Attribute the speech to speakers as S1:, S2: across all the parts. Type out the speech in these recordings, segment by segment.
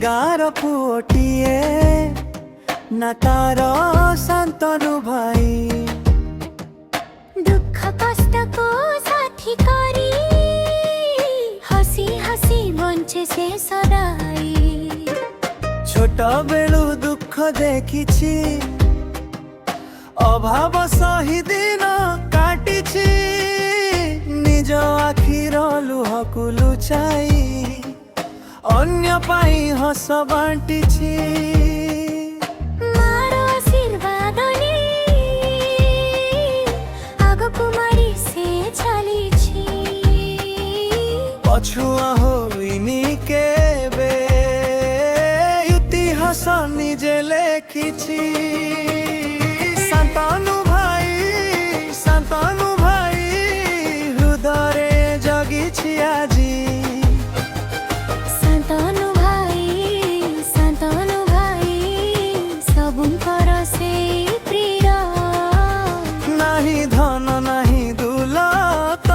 S1: गार पुओटिए ना तार शांतनु भाई
S2: दुख कष्ट को साथी करी हसी हसी बंचे से सदाई
S1: छोट बेलू दुख देखिछि अभाव सही दिन काटिछि निज आखिर लुहकु लुचाई अन्य पाई हस बांटिछि
S2: मार आशीर्वाद ने आगकु मारी से चलिछि
S1: पछुआ होइनी केबे इतिहास निजे लेखिछि शांतनु भाई हृदय जगिछि आजी
S2: शांतनु भाई सबुंकर से प्रिय
S1: नाही धन नाही दुलत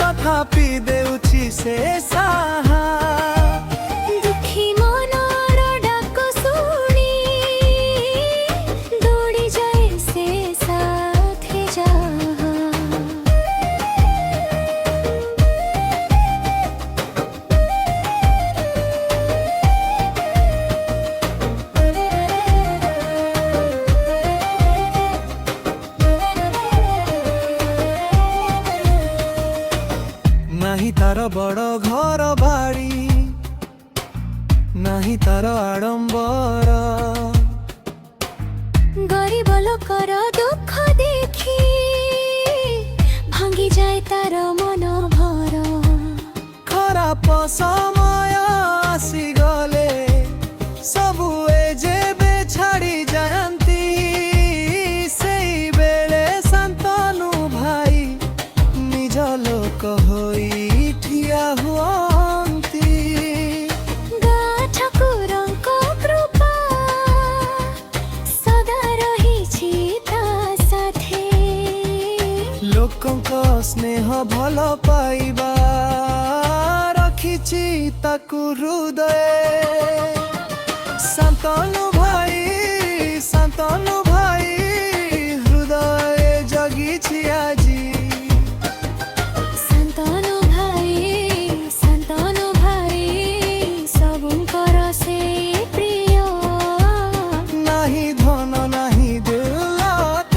S1: तथापि देउछि से साहा
S2: दुखी मनर डाक सुनी दौड़ी जाए से साथे जा
S1: नाही तार बड़ घर बाड़ी नाही तार आडंबर
S2: गरीब लोकर दुख देखी भांगी जाए तार मन भर
S1: खराब समय आसी गले सबु जेबे छाड़ी जाती सेई बेले शांतनु भाई निज लोक होई ठिया हुअंती
S2: ठाकुरଙ୍କ कृपा सदा रहिछि ता साथे
S1: लोकଙ୍କ स्नेह भल पाइबा रखिछि ताकु हृदय शांतनु भाई हृदय जगिछि आजी
S2: शांतनु भाई सबुंकर से प्रिय
S1: नाही धन नाही दौलत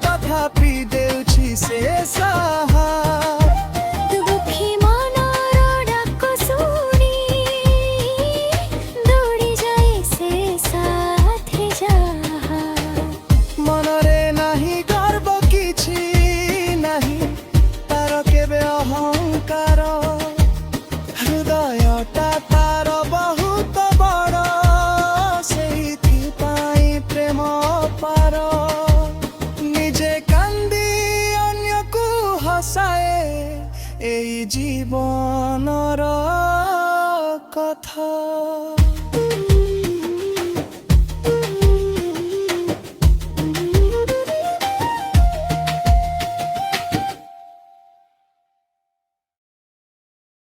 S1: तथापि देउछि से साहा
S2: दुखी मनर डाक सुनी दौड़ी जाए से साथे जा
S1: मनरे नाही गर्व किछि नाही तार केबे अहंकार हृदयटा तार बहुत बड़ सेइथिपाई प्रेम पार निजे कांदी अन्यकु हसाए एई जीवनर कथा।